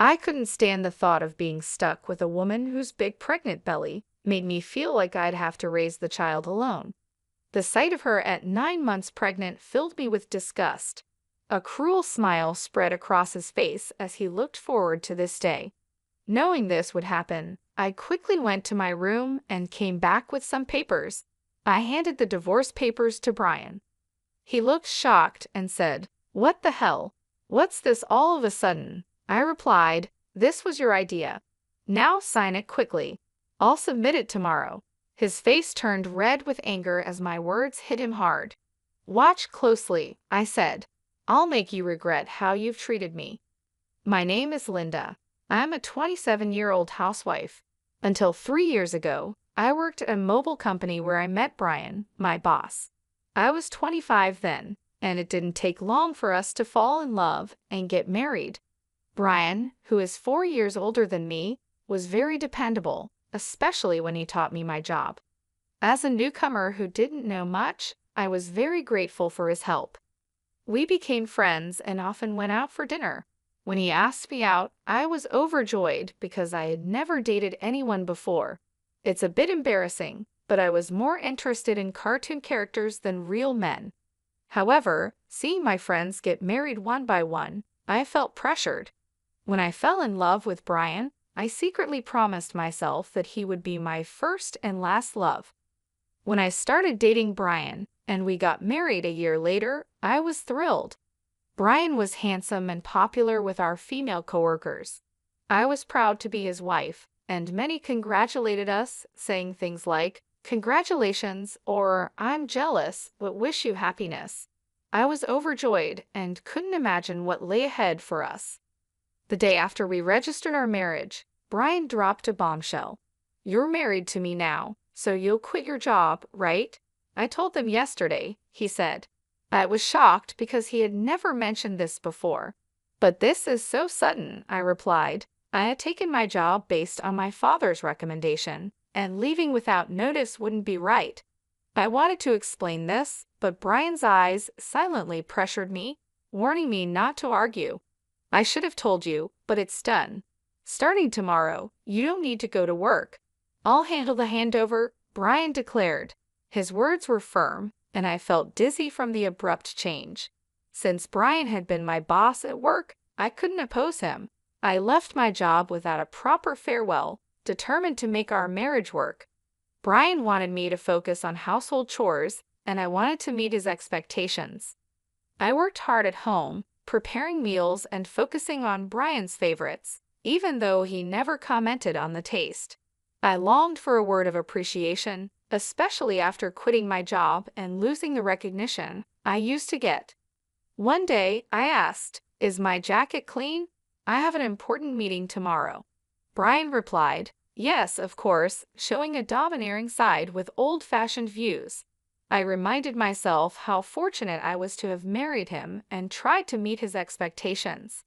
I couldn't stand the thought of being stuck with a woman whose big pregnant belly made me feel like I'd have to raise the child alone. The sight of her at 9 months pregnant filled me with disgust. A cruel smile spread across his face as he looked forward to this day. Knowing this would happen, I quickly went to my room and came back with some papers. I handed the divorce papers to Brian. He looked shocked and said, "What the hell? What's this all of a sudden?" I replied, "This was your idea. Now sign it quickly. I'll submit it tomorrow." His face turned red with anger as my words hit him hard. "Watch closely," I said. "I'll make you regret how you've treated me." My name is Linda. I'm a 27-year-old housewife. Until 3 years ago, I worked at a mobile company where I met Brian, my boss. I was 25 then, and it didn't take long for us to fall in love and get married. Brian, who is 4 years older than me, was very dependable, especially when he taught me my job. As a newcomer who didn't know much, I was very grateful for his help. We became friends and often went out for dinner. When he asked me out, I was overjoyed because I had never dated anyone before. It's a bit embarrassing, but I was more interested in cartoon characters than real men. However, seeing my friends get married one by one, I felt pressured. When I fell in love with Brian, I secretly promised myself that he would be my first and last love. When I started dating Brian and we got married a year later, I was thrilled. Brian was handsome and popular with our female coworkers. I was proud to be his wife, and many congratulated us, saying things like, "Congratulations," or "I'm jealous but wish you happiness." I was overjoyed and couldn't imagine what lay ahead for us. The day after we registered our marriage, Brian dropped a bombshell. "You're married to me now, so you'll quit your job, right?" "I told them yesterday," he said. I was shocked because he had never mentioned this before. "But this is so sudden," I replied. "I had taken my job based on my father's recommendation, and leaving without notice wouldn't be right." I wanted to explain this, but Brian's eyes silently pressured me, warning me not to argue. "I should have told you, but it's done. Starting tomorrow, you don't need to go to work. I'll handle the handover," Brian declared. His words were firm, and I felt dizzy from the abrupt change. Since Brian had been my boss at work, I couldn't oppose him. I left my job without a proper farewell, determined to make our marriage work. Brian wanted me to focus on household chores, and I wanted to meet his expectations. I worked hard at home, preparing meals and focusing on Brian's favorites, even though he never commented on the taste. I longed for a word of appreciation, especially after quitting my job and losing the recognition I used to get. One day, I asked, "Is my jacket clean? I have an important meeting tomorrow." Brian replied, "Yes, of course," showing a domineering side with old-fashioned views. I reminded myself how fortunate I was to have married him and tried to meet his expectations.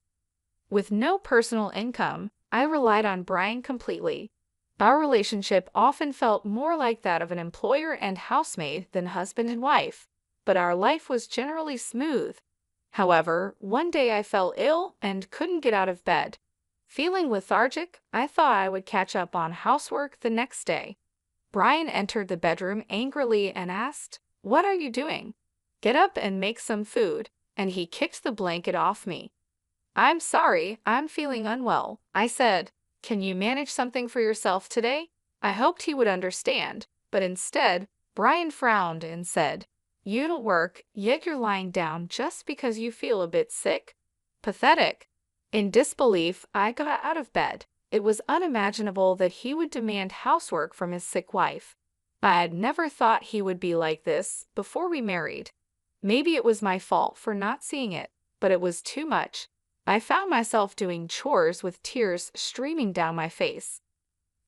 With no personal income, I relied on Brian completely. Our relationship often felt more like that of an employer and housemaid than husband and wife, but our life was generally smooth. However, one day I fell ill and couldn't get out of bed. Feeling lethargic, I thought I would catch up on housework the next day. Brian entered the bedroom angrily and asked, "What are you doing? Get up and make some food," and he kicked the blanket off me. "I'm sorry, I'm feeling unwell," I said. "Can you manage something for yourself today?" I hoped he would understand, but instead, Brian frowned and said, "You don't work, yet you're lying down just because you feel a bit sick? Pathetic." In disbelief, I got out of bed. It was unimaginable that he would demand housework from his sick wife. I had never thought he would be like this before we married. Maybe it was my fault for not seeing it, but it was too much. I found myself doing chores with tears streaming down my face.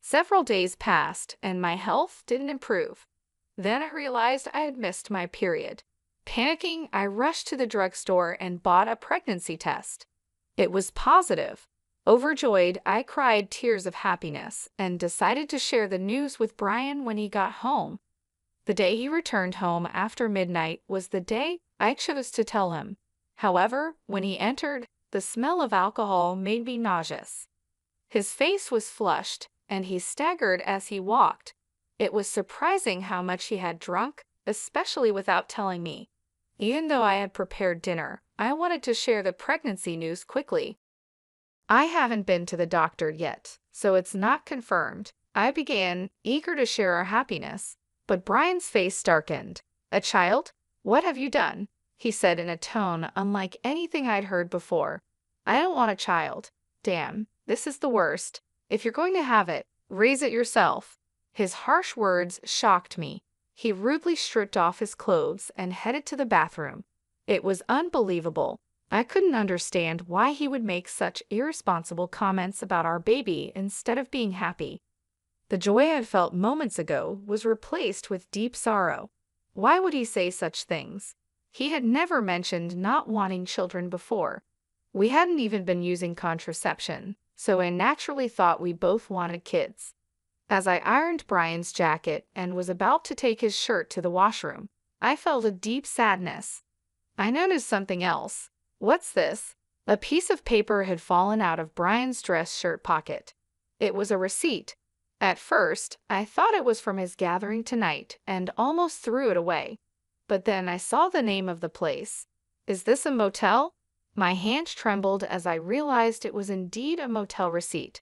Several days passed, and my health didn't improve. Then I realized I had missed my period. Panicking, I rushed to the drugstore and bought a pregnancy test. It was positive. Overjoyed, I cried tears of happiness and decided to share the news with Brian when he got home. The day he returned home after midnight was the day I chose to tell him. However, when he entered, The smell of alcohol made me nauseous. His face was flushed, and he staggered as he walked. It was surprising how much he had drunk, especially without telling me. Even though I had prepared dinner, I wanted to share the pregnancy news quickly. I haven't been to the doctor yet, so it's not confirmed, I began, eager to share our happiness. But Brian's face darkened. A child? What have you done? He said in a tone unlike anything I'd heard before. I don't want a child. Damn, this is the worst. If you're going to have it, raise it yourself. His harsh words shocked me. He rudely stripped off his clothes and headed to the bathroom. It was unbelievable. I couldn't understand why he would make such irresponsible comments about our baby instead of being happy. The joy I had felt moments ago was replaced with deep sorrow. Why would he say such things? He had never mentioned not wanting children before. We hadn't even been using contraception, so I naturally thought we both wanted kids. As I ironed Brian's jacket and was about to take his shirt to the washroom, I felt a deep sadness. I noticed something else. What's this? A piece of paper had fallen out of Brian's dress shirt pocket. It was a receipt. At first, I thought it was from his gathering tonight and almost threw it away. But then I saw the name of the place. Is this a motel? My hand trembled as I realized it was indeed a motel receipt.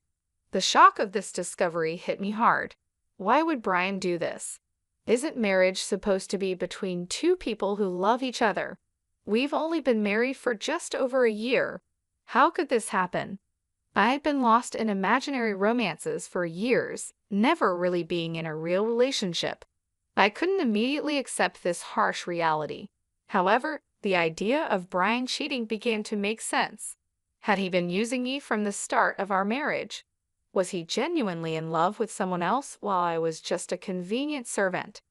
The shock of this discovery hit me hard. Why would Brian do this? Isn't marriage supposed to be between two people who love each other? We've only been married for just over a year. How could this happen? I had been lost in imaginary romances for years, never really being in a real relationship. I couldn't immediately accept this harsh reality. However, the idea of Brian cheating began to make sense. Had he been using me from the start of our marriage? Was he genuinely in love with someone else while I was just a convenient servant?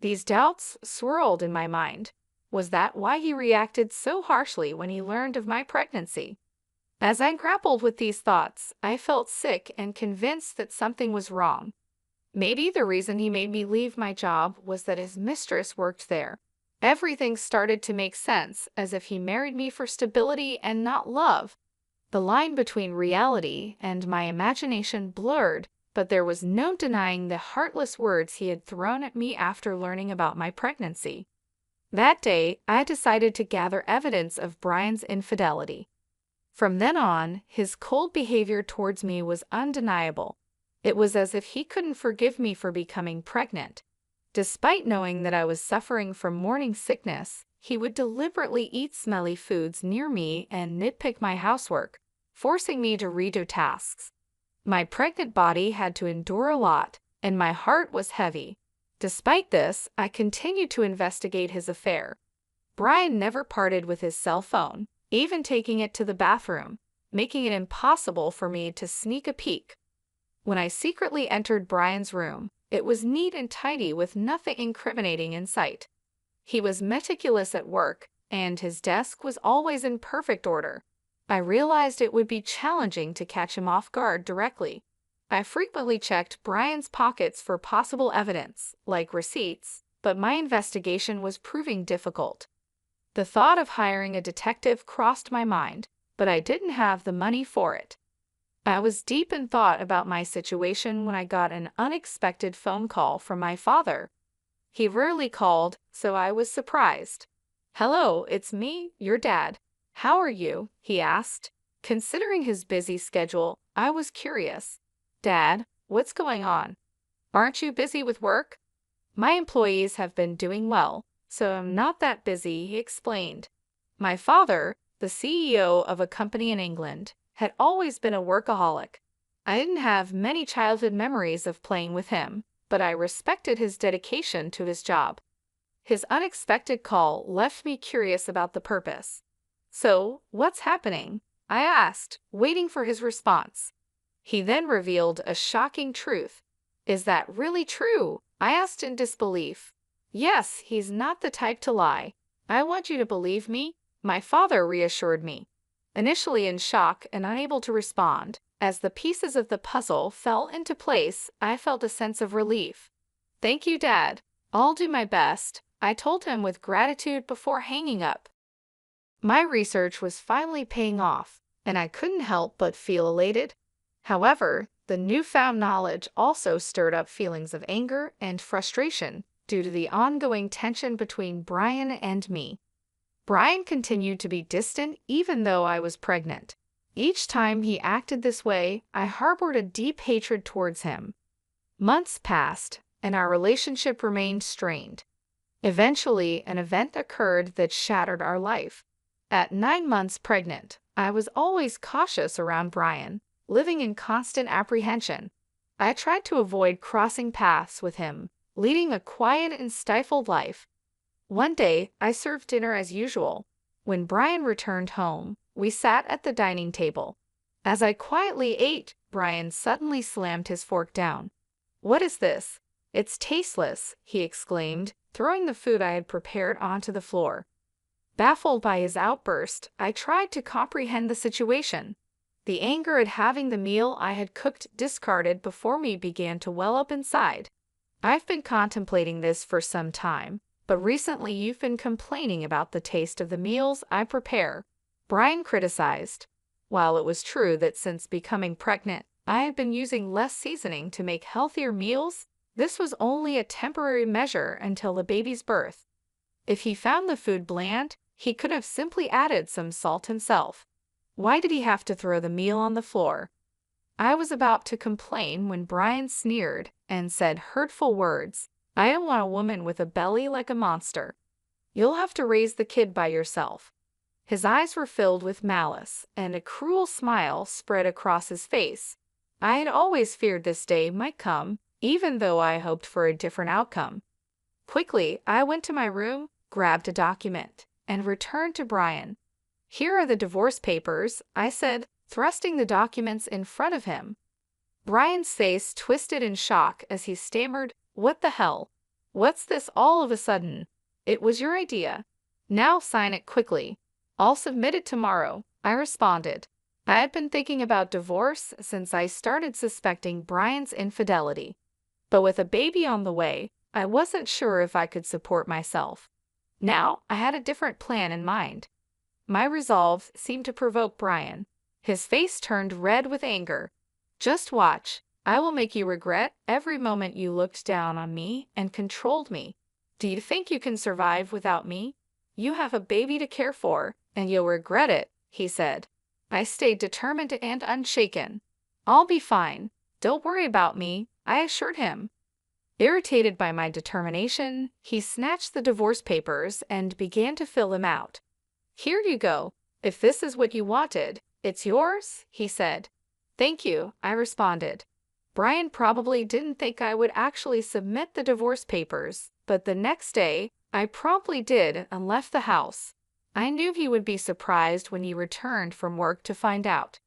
These doubts swirled in my mind. Was that why he reacted so harshly when he learned of my pregnancy? As I grappled with these thoughts, I felt sick and convinced that something was wrong. Maybe the reason he made me leave my job was that his mistress worked there. Everything started to make sense, as if he married me for stability and not love. The line between reality and my imagination blurred, but there was no denying the heartless words he had thrown at me after learning about my pregnancy. That day, I decided to gather evidence of Brian's infidelity. From then on, his cold behavior towards me was undeniable. It was as if he couldn't forgive me for becoming pregnant. Despite knowing that I was suffering from morning sickness, he would deliberately eat smelly foods near me and nitpick my housework, forcing me to redo tasks. My pregnant body had to endure a lot, and my heart was heavy. Despite this, I continued to investigate his affair. Brian never parted with his cell phone, even taking it to the bathroom, making it impossible for me to sneak a peek. When I secretly entered Brian's room, it was neat and tidy with nothing incriminating in sight. He was meticulous at work, and his desk was always in perfect order. I realized it would be challenging to catch him off guard directly. I frequently checked Brian's pockets for possible evidence, like receipts, but my investigation was proving difficult. The thought of hiring a detective crossed my mind, but I didn't have the money for it. I was deep in thought about my situation when I got an unexpected phone call from my father. He rarely called, so I was surprised. "Hello, it's me, your dad. How are you?" he asked. Considering his busy schedule, I was curious. "Dad, what's going on? Aren't you busy with work?" "My employees have been doing well, so I'm not that busy," he explained. My father, the CEO of a company in England, had always been a workaholic. I didn't have many childhood memories of playing with him, but I respected his dedication to his job. His unexpected call left me curious about the purpose. "So, what's happening?" I asked, waiting for his response. He then revealed a shocking truth. "Is that really true?" I asked in disbelief. "Yes, he's not the type to lie. I want you to believe me," my father reassured me. Initially in shock and unable to respond, as the pieces of the puzzle fell into place, I felt a sense of relief. "Thank you, Dad. I'll do my best," I told him with gratitude before hanging up. My research was finally paying off, and I couldn't help but feel elated. However, the newfound knowledge also stirred up feelings of anger and frustration due to the ongoing tension between Brian and me. Brian continued to be distant even though I was pregnant. Each time he acted this way, I harbored a deep hatred towards him. Months passed, and our relationship remained strained. Eventually, an event occurred that shattered our life. At 9 months pregnant, I was always cautious around Brian, living in constant apprehension. I tried to avoid crossing paths with him, leading a quiet and stifled life. One day, I served dinner as usual. When Brian returned home, we sat at the dining table. As I quietly ate, Brian suddenly slammed his fork down. "What is this? It's tasteless," he exclaimed, throwing the food I had prepared onto the floor. Baffled by his outburst, I tried to comprehend the situation. The anger at having the meal I had cooked discarded before me began to well up inside. "I've been contemplating this for some time, but recently you've been complaining about the taste of the meals I prepare," Brian criticized. While it was true that since becoming pregnant, I had been using less seasoning to make healthier meals, this was only a temporary measure until the baby's birth. If he found the food bland, he could have simply added some salt himself. Why did he have to throw the meal on the floor? I was about to complain when Brian sneered and said hurtful words. "I don't want a woman with a belly like a monster. You'll have to raise the kid by yourself." His eyes were filled with malice, and a cruel smile spread across his face. I had always feared this day might come, even though I hoped for a different outcome. Quickly, I went to my room, grabbed a document, and returned to Brian. "Here are the divorce papers," I said, thrusting the documents in front of him. Brian's face twisted in shock as he stammered, "What the hell? What's this all of a sudden? It was your idea. Now sign it quickly." "I'll submit it tomorrow," I responded. I had been thinking about divorce since I started suspecting Brian's infidelity. But with a baby on the way, I wasn't sure if I could support myself. Now, I had a different plan in mind. My resolve seemed to provoke Brian. His face turned red with anger. "Just watch. I will make you regret every moment you looked down on me and controlled me. Do you think you can survive without me? You have a baby to care for, and you'll regret it," he said. I stayed determined and unshaken. "I'll be fine. Don't worry about me," I assured him. Irritated by my determination, he snatched the divorce papers and began to fill them out. "Here you go. If this is what you wanted, it's yours," he said. "Thank you," I responded. Brian probably didn't think I would actually submit the divorce papers, but the next day, I promptly did and left the house. I knew he would be surprised when he returned from work to find out.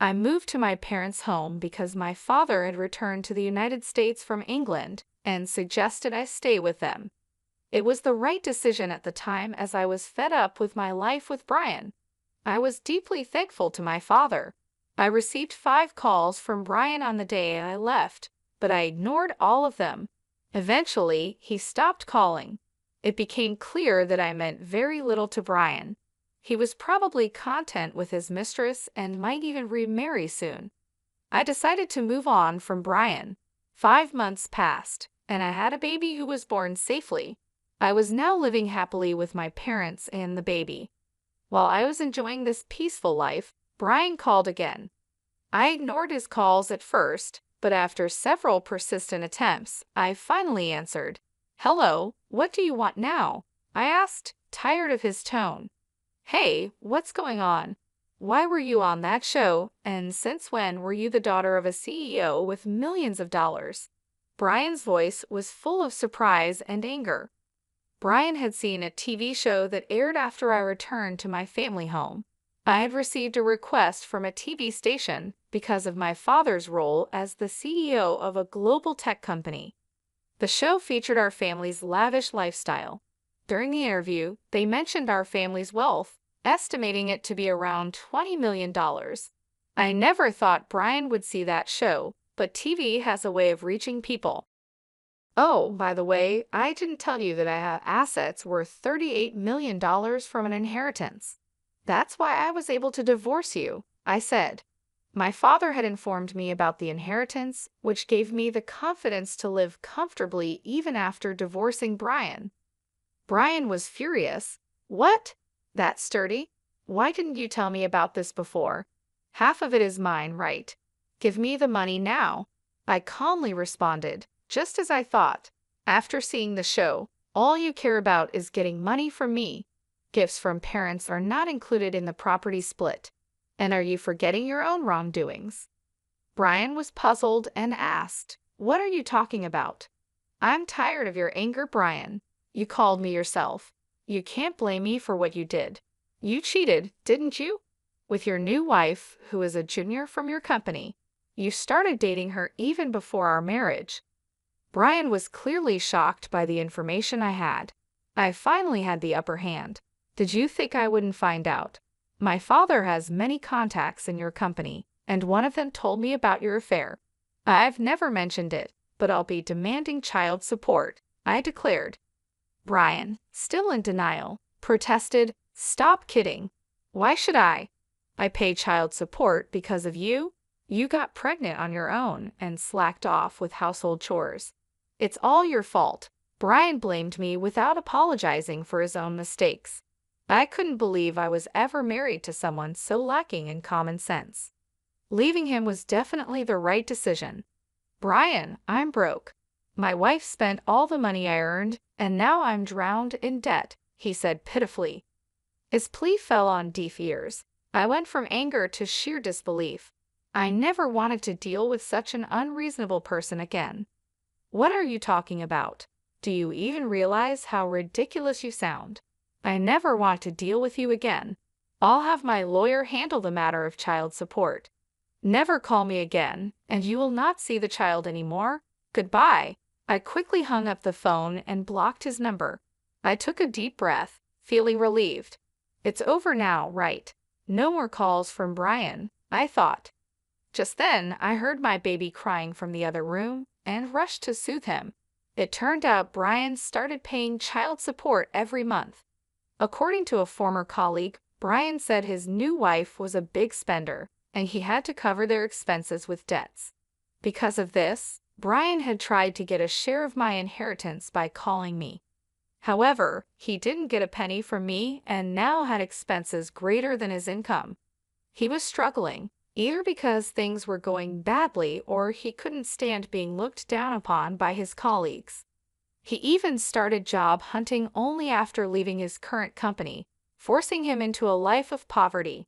I moved to my parents' home because my father had returned to the United States from England and suggested I stay with them. It was the right decision at the time as I was fed up with my life with Brian. I was deeply thankful to my father. I received 5 calls from Brian on the day I left, but I ignored all of them. Eventually, he stopped calling. It became clear that I meant very little to Brian. He was probably content with his mistress and might even remarry soon. I decided to move on from Brian. 5 months passed, and I had a baby who was born safely. I was now living happily with my parents and the baby. While I was enjoying this peaceful life, Brian called again. I ignored his calls at first, but after several persistent attempts, I finally answered. "Hello, what do you want now?" I asked, tired of his tone. "Hey, what's going on? Why were you on that show, and since when were you the daughter of a CEO with millions of dollars?" Brian's voice was full of surprise and anger. Brian had seen a TV show that aired after I returned to my family home. I had received a request from a TV station because of my father's role as the CEO of a global tech company. The show featured our family's lavish lifestyle. During the interview, they mentioned our family's wealth, estimating it to be around $20 million. I never thought Brian would see that show, but TV has a way of reaching people. "Oh, by the way, I didn't tell you that I have assets worth $38 million from an inheritance," That's why I was able to divorce you, I said. My father had informed me about the inheritance, which gave me the confidence to live comfortably even after divorcing Brian. Brian was furious. What? That sturdy? Why didn't you tell me about this before? Half of it is mine, right? Give me the money now. I calmly responded, just as I thought. After seeing the show, all you care about is getting money from me. Gifts from parents are not included in the property split. And are you forgetting your own wrongdoings? Brian was puzzled and asked, What are you talking about? I'm tired of your anger, Brian. You called me yourself. You can't blame me for what you did. You cheated, didn't you? With your new wife, who is a junior from your company. You started dating her even before our marriage. Brian was clearly shocked by the information I had. I finally had the upper hand. Did you think I wouldn't find out? My father has many contacts in your company, and one of them told me about your affair. I've never mentioned it, but I'll be demanding child support, I declared. Brian, still in denial, protested, Stop kidding. Why should I? I pay child support because of you? You got pregnant on your own and slacked off with household chores. It's all your fault. Brian blamed me without apologizing for his own mistakes. I couldn't believe I was ever married to someone so lacking in common sense. Leaving him was definitely the right decision. Brian, I'm broke. My wife spent all the money I earned, and now I'm drowned in debt, he said pitifully. His plea fell on deaf ears. I went from anger to sheer disbelief. I never wanted to deal with such an unreasonable person again. What are you talking about? Do you even realize how ridiculous you sound? I never want to deal with you again. I'll have my lawyer handle the matter of child support. Never call me again, and you will not see the child anymore. Goodbye. I quickly hung up the phone and blocked his number. I took a deep breath, feeling relieved. It's over now, right? No more calls from Brian, I thought. Just then, I heard my baby crying from the other room and rushed to soothe him. It turned out Brian started paying child support every month. According to a former colleague, Brian said his new wife was a big spender, and he had to cover their expenses with debts. Because of this, Brian had tried to get a share of my inheritance by calling me. However, he didn't get a penny from me and now had expenses greater than his income. He was struggling, either because things were going badly or he couldn't stand being looked down upon by his colleagues. He even started job hunting only after leaving his current company, forcing him into a life of poverty.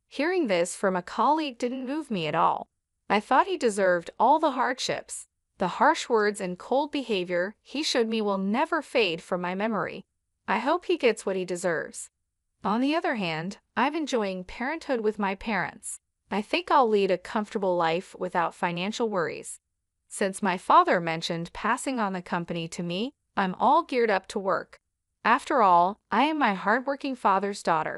Hearing this from a colleague didn't move me at all. I thought he deserved all the hardships. The harsh words and cold behavior he showed me will never fade from my memory. I hope he gets what he deserves. On the other hand, I'm enjoying parenthood with my parents. I think I'll lead a comfortable life without financial worries. Since my father mentioned passing on the company to me, I'm all geared up to work. After all, I am my hardworking father's daughter.